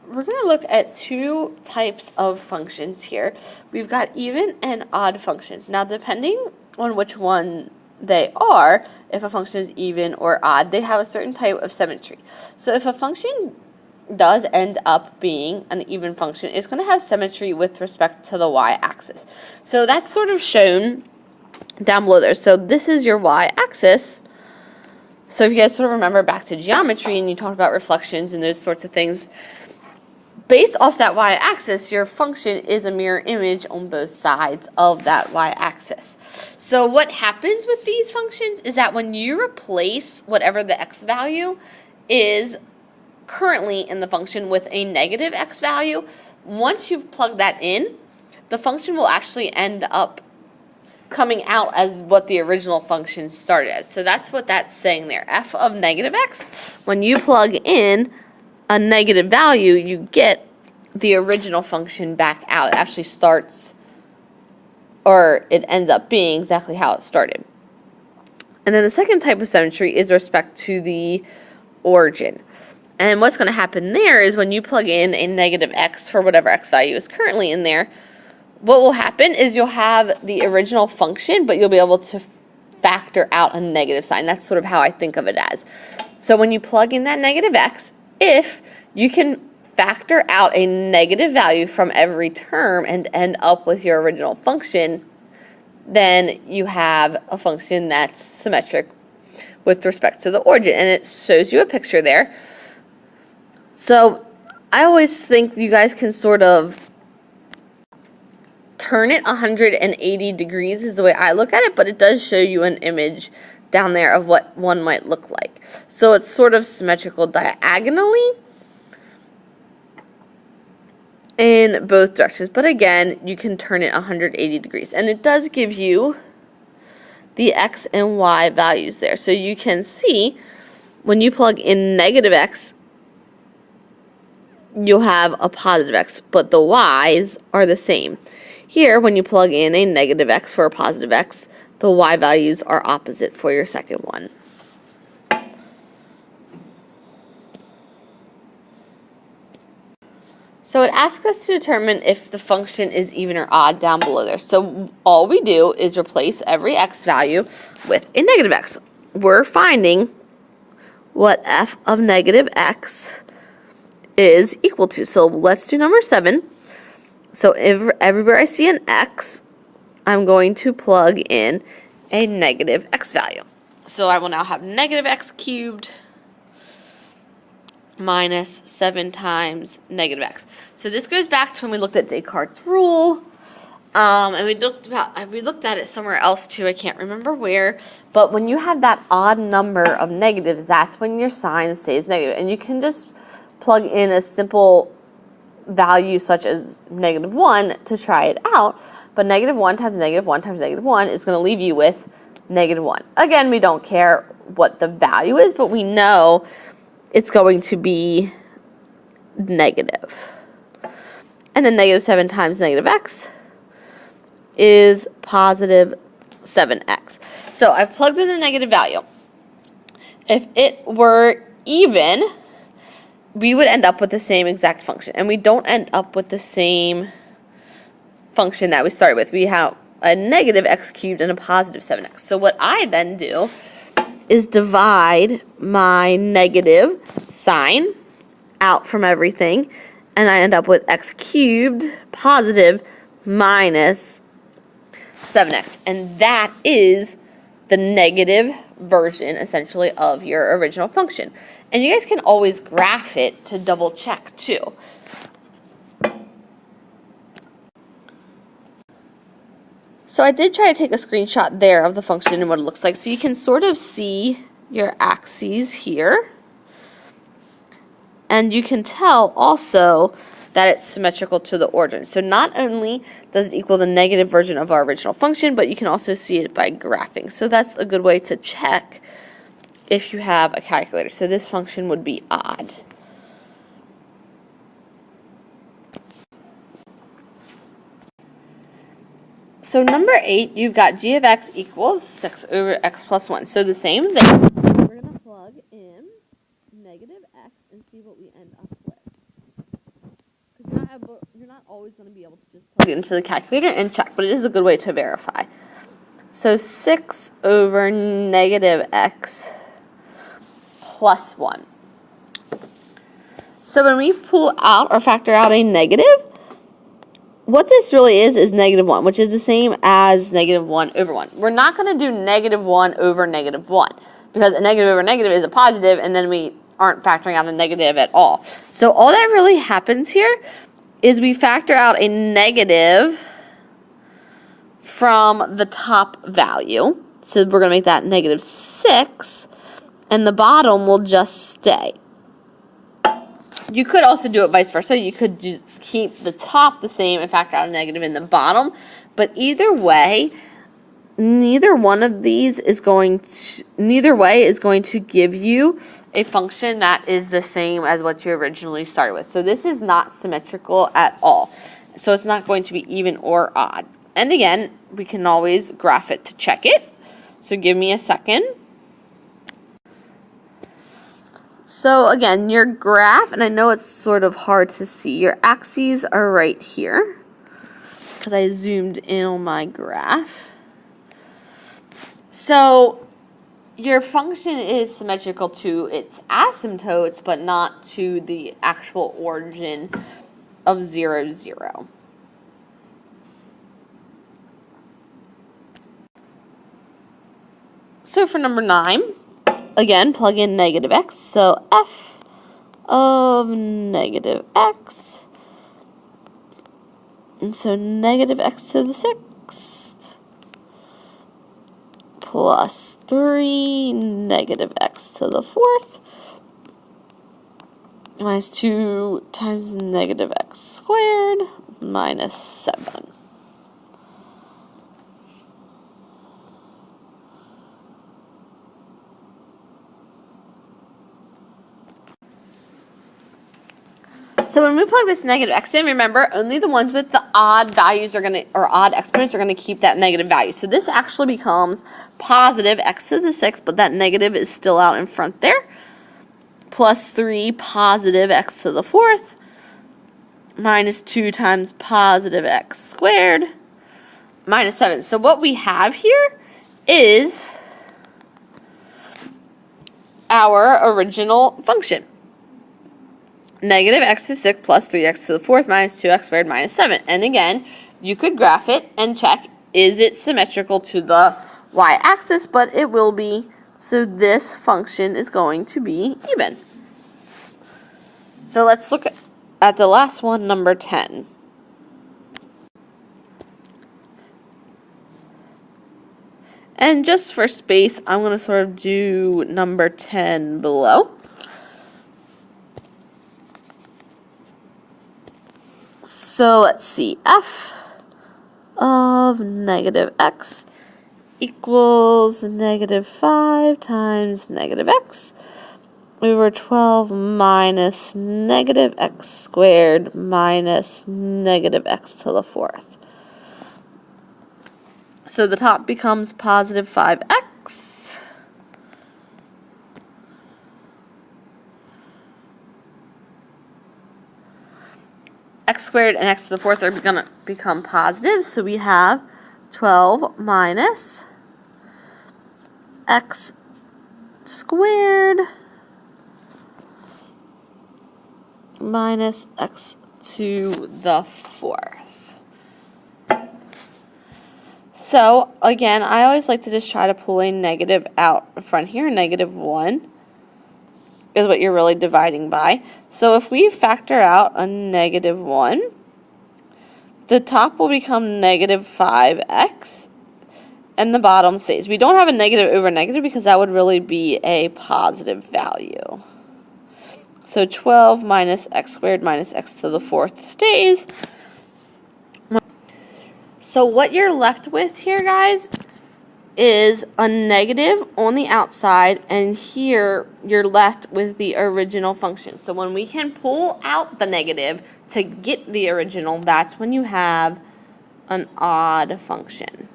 we're going to look at two types of functions here. We've got even and odd functions. Now, depending on which one they are, if a function is even or odd, they have a certain type of symmetry. So if a function does end up being an even function, it's going to have symmetry with respect to the y-axis. So that's sort of shown down below there. So this is your y-axis. So if you guys sort of remember back to geometry and you talked about reflections and those sorts of things, based off that y-axis, your function is a mirror image on both sides of that y-axis. So what happens with these functions is that when you replace whatever the x value is currently in the function with a negative x value, once you've plugged that in, the function will actually end up coming out as what the original function started as. So that's what that's saying there. F of negative x, when you plug in a negative value, you get the original function back out. It actually starts, or it ends up being exactly how it started. And then the second type of symmetry is respect to the origin. And what's going to happen there is when you plug in a negative x for whatever x value is currently in there, what will happen is you'll have the original function, but you'll be able to factor out a negative sign. That's sort of how I think of it as. So when you plug in that negative x, if you can factor out a negative value from every term and end up with your original function, then you have a function that's symmetric with respect to the origin. And it shows you a picture there. So I always think you guys can sort of turn it 180 degrees is the way I look at it, but it does show you an image down there of what one might look like. So it's sort of symmetrical diagonally in both directions. But again, you can turn it 180 degrees. And it does give you the x and y values there. So you can see when you plug in negative x, you'll have a positive x, but the y's are the same. Here, when you plug in a negative x for a positive x, the y values are opposite for your second one. So it asks us to determine if the function is even or odd down below there. So all we do is replace every x value with a negative x. We're finding what f of negative x is equal to. So let's do number 7. So everywhere I see an x, I'm going to plug in a negative x value. So I will now have negative x cubed minus 7 times negative x. So this goes back to when we looked at Descartes' rule, and we looked at it somewhere else too. I can't remember where, but when you have that odd number of negatives, that's when your sign stays negative, and you can just plug in a simple value such as -1 to try it out, but -1 times -1 times -1 is going to leave you with -1. Again, we don't care what the value is, but we know it's going to be negative. And then -7 times -x is positive 7x. So I've plugged in the negative value. If it were even, we would end up with the same exact function. And we don't end up with the same function that we started with. We have a negative x cubed and a positive 7x. So what I then do is divide my negative sign out from everything, and I end up with x cubed positive minus 7x. And that is the negative version, essentially, of your original function. And you guys can always graph it to double check, too. So I did try to take a screenshot there of the function and what it looks like, so you can sort of see your axes here. And you can tell also that it's symmetrical to the origin. So not only does it equal the negative version of our original function, but you can also see it by graphing. So that's a good way to check if you have a calculator. So this function would be odd. So number 8, you've got g of x equals 6 over x plus 1. So the same thing. We're going to plug in negative x and see what we end up with. but you're not always going to be able to just plug it into the calculator and check, but it is a good way to verify. So 6 over negative x plus 1. So when we pull out or factor out a negative, what this really is negative 1, which is the same as negative 1 over 1. We're not going to do negative 1 over negative 1, because a negative over negative is a positive, and then we aren't factoring out a negative at all. So all that really happens here is we factor out a negative from the top value. So we're going to make that negative 6, and the bottom will just stay. You could also do it vice versa. You could keep the top the same and factor out a negative in the bottom. But either way, neither way is going to give you a function that is the same as what you originally started with. So this is not symmetrical at all. So it's not going to be even or odd. And again, we can always graph it to check it. So give me a second. So again, your graph, and I know it's sort of hard to see, your axes are right here because I zoomed in on my graph. So your function is symmetrical to its asymptotes, but not to the actual origin of 0, 0. So for number 9, again, plug in negative x. So f of negative x. And so negative x to the 6th plus 3 negative x to the 4th minus 2 times negative x squared minus 7. So when we plug this negative x in, remember, only the ones with the odd values or odd exponents are going to keep that negative value. So this actually becomes positive x to the 6th, but that negative is still out in front there. Plus 3 positive x to the 4th minus 2 times positive x squared minus 7. So what we have here is our original function. Negative x to the 6th plus 3x to the 4th minus 2x squared minus 7. And again, you could graph it and check, is it symmetrical to the y-axis? But it will be, so this function is going to be even. So let's look at the last one, number 10. And just for space, I'm going to sort of do number 10 below. So let's see, f of negative x equals negative 5 times negative x over 12 minus negative x squared minus negative x to the 4th. So the top becomes positive 5x. X squared and x to the 4th are going to become positive, so we have 12 minus x squared minus x to the 4th. So again, I always like to just try to pull a negative out in front here. Negative 1 is what you're really dividing by. So if we factor out a negative 1, the top will become negative 5x, and the bottom stays. We don't have a negative over negative because that would really be a positive value. So 12 minus x squared minus x to the 4th stays. So what you're left with here, guys, is a negative on the outside, and here you're left with the original function. So when we can pull out the negative to get the original, that's when you have an odd function.